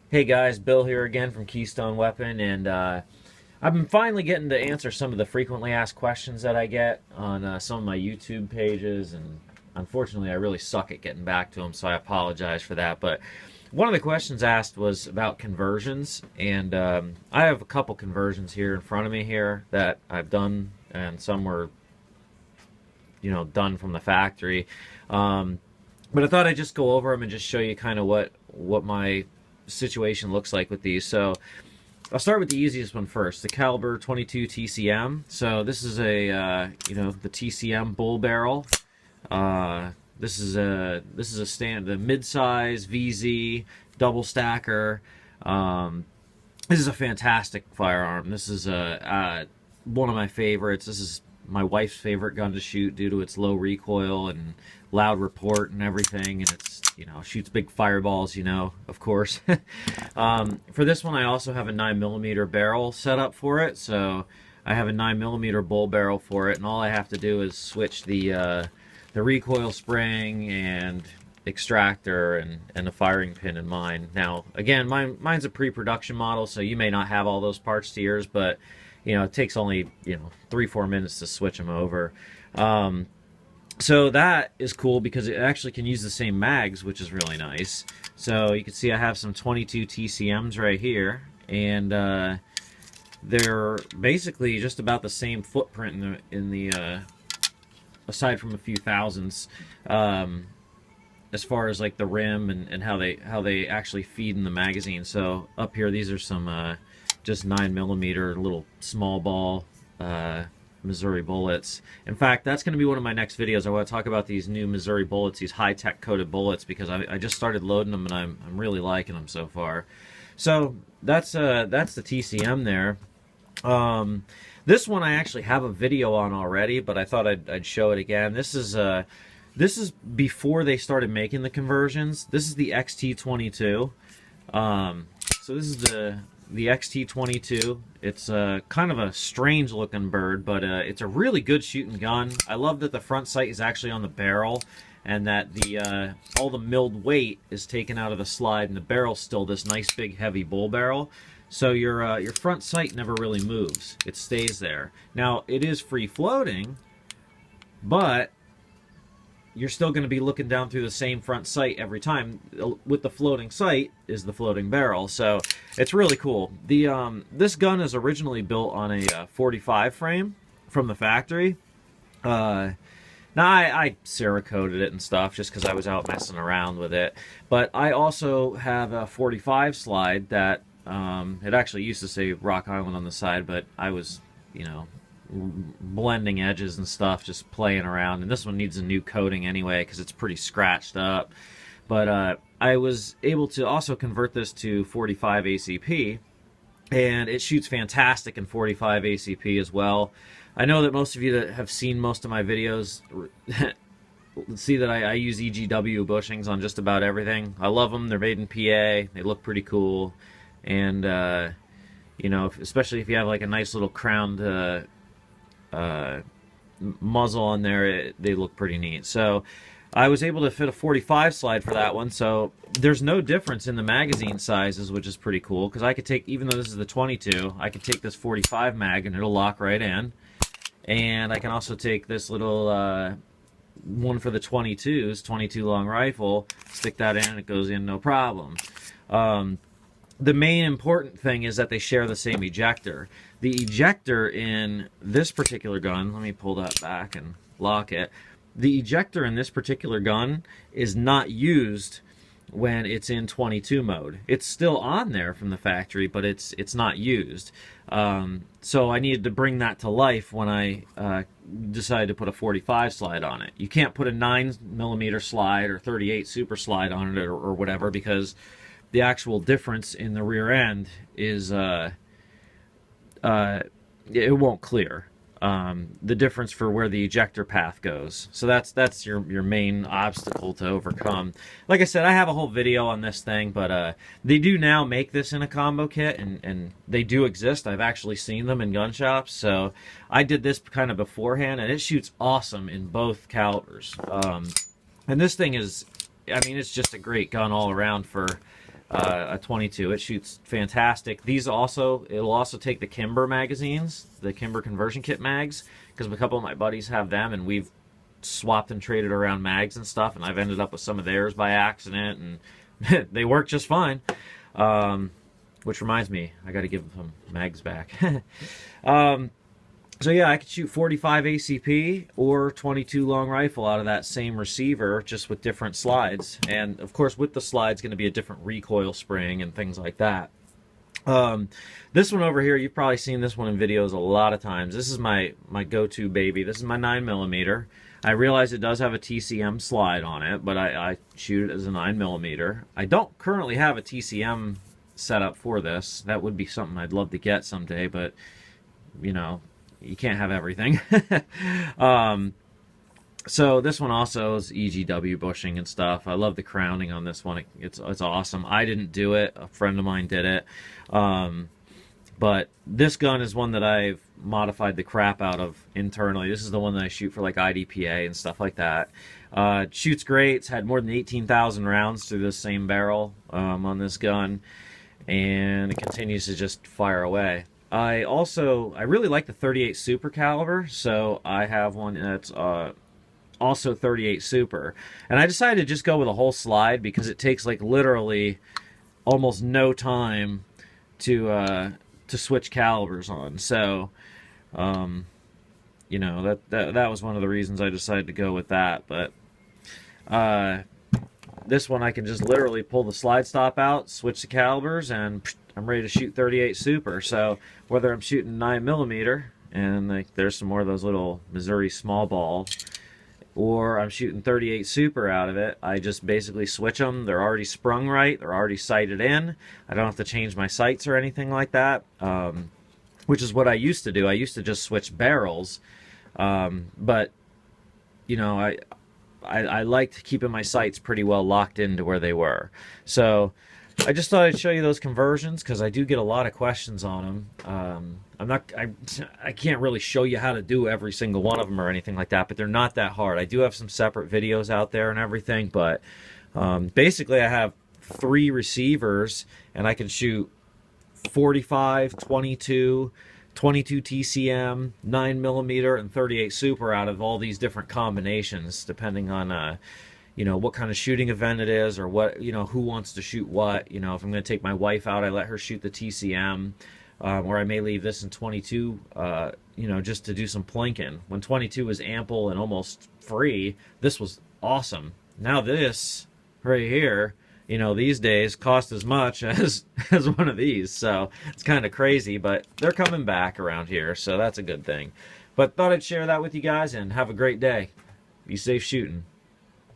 Hey guys, Bill here again from Keystone Weapon, and I've been finally getting to answer some of the frequently asked questions that I get on some of my YouTube pages, and unfortunately I really suck at getting back to them, so I apologize for that. But one of the questions asked was about conversions, and I have a couple conversions here in front of me here that I've done, and some were, done from the factory. But I thought I'd just go over them and just show you kind of what my situation looks like with these. So I'll start with the easiest one first, the caliber 22 TCM. So this is a the TCM bull barrel. This is a the mid-size VZ double stacker. This is a fantastic firearm. This is one of my favorites. This is my wife's favorite gun to shoot due to its low recoil and loud report and everything, and it's shoots big fireballs, of course. For this one I also have a 9mm barrel set up for it, so I have a 9mm bull barrel for it, and all I have to do is switch the recoil spring and extractor and the firing pin in mine. Now again, mine's a pre-production model, so you may not have all those parts to yours, but it takes only 3-4 minutes to switch them over. So that is cool because it actually can use the same mags, which is really nice. So you can see I have some 22 TCMs right here, and they're basically just about the same footprint in the aside from a few thousandths, as far as like the rim and how they actually feed in the magazine. So up here, these are some just 9mm little small ball Missouri bullets. In fact, that's going to be one of my next videos. I want to talk about these new Missouri bullets, these high-tech coated bullets, because I just started loading them and I'm really liking them so far. So that's the TCM there. This one I actually have a video on already, but I thought I'd show it again. This is before they started making the conversions. This is the XT22. So this is the XT22. It's kind of a strange looking bird, but it's a really good shooting gun. I love that the front sight is actually on the barrel, and that all the milled weight is taken out of the slide, and the barrel's still this nice big heavy bull barrel. So your front sight never really moves. It stays there. Now it is free floating, but you're still going to be looking down through the same front sight every time. With the floating sight is the floating barrel, so it's really cool. This gun is originally built on a 45 frame from the factory. Now I Cerakoted it and stuff just because I was out messing around with it, but I also have a 45 slide that it actually used to say Rock Island on the side, but I was blending edges and stuff, just playing around, and this one needs a new coating anyway because it's pretty scratched up. But I was able to also convert this to 45 ACP, and it shoots fantastic in 45 ACP as well. I know that most of you that have seen most of my videos see that I use EGW bushings on just about everything. I love them. They're made in PA. They look pretty cool, and especially if you have like a nice little crowned muzzle on there, they look pretty neat. So I was able to fit a 45 slide for that one, so there's no difference in the magazine sizes, which is pretty cool, because I could take, even though this is the 22, I could take this 45 mag and it'll lock right in, and I can also take this little one for the 22s, 22 long rifle, stick that in and it goes in no problem. The main important thing is that they share the same ejector. The ejector in this particular gun, let me pull that back and lock it. The ejector in this particular gun is not used when it's in 22 mode. It's still on there from the factory, but it's not used. So I needed to bring that to life when I decided to put a 45 slide on it. You can't put a 9mm slide or 38 super slide on it or whatever, because the actual difference in the rear end is it won't clear the difference for where the ejector path goes. So that's your main obstacle to overcome. Like I said, I have a whole video on this thing, but they do now make this in a combo kit, and they do exist. I've actually seen them in gun shops, so I did this kind of beforehand, and it shoots awesome in both calibers. And this thing is, I mean, it's just a great gun all around for a 22. It shoots fantastic. These also, it'll also take the Kimber magazines, the Kimber conversion kit mags, because a couple of my buddies have them, and we've swapped and traded around mags and stuff, and I've ended up with some of theirs by accident, and they work just fine. Which reminds me, I got to give some mags back. So yeah, I could shoot 45 ACP or 22 long rifle out of that same receiver, just with different slides. And of course, with the slides, going to be a different recoil spring and things like that. This one over here, you've probably seen this one in videos a lot of times. This is my go-to baby. This is my 9mm. I realize it does have a TCM slide on it, but I shoot it as a 9mm. I don't currently have a TCM setup for this. That would be something I'd love to get someday, but you know, you can't have everything. So this one also is EGW bushing and stuff. I love the crowning on this one. It's awesome. I didn't do it. A friend of mine did it. But this gun is one that I've modified the crap out of internally. This is the one that I shoot for like IDPA and stuff like that. It shoots great. It's had more than 18,000 rounds through this same barrel on this gun. And it continues to just fire away. I really like the 38 Super caliber, so I have one that's also 38 Super. And I decided to just go with a whole slide because it takes like literally almost no time to switch calibers on. So, you know, that was one of the reasons I decided to go with that. But this one I can just literally pull the slide stop out, switch the calibers, and I'm ready to shoot 38 Super. So whether I'm shooting 9mm, and like there's some more of those little Missouri small balls, or I'm shooting 38 Super out of it, I just basically switch them. They're already sprung right. They're already sighted in. I don't have to change my sights or anything like that, which is what I used to do. I used to just switch barrels, but you know, I liked keeping my sights pretty well locked into where they were. So I just thought I'd show you those conversions because I do get a lot of questions on them. I can't really show you how to do every single one of them or anything like that, but they're not that hard. I do have some separate videos out there and everything, but basically I have 3 receivers and I can shoot 45, 22, 22 TCM, 9mm, and 38 Super out of all these different combinations, depending on you know, what kind of shooting event it is, or what, you know, who wants to shoot what. You know, if I'm going to take my wife out, I let her shoot the TCM, or I may leave this in 22, you know, just to do some plinking. When 22 was ample and almost free, this was awesome. Now this right here, you know, these days cost as much as one of these, so it's kind of crazy, but they're coming back around here, so that's a good thing. But thought I'd share that with you guys, and have a great day. Be safe shooting.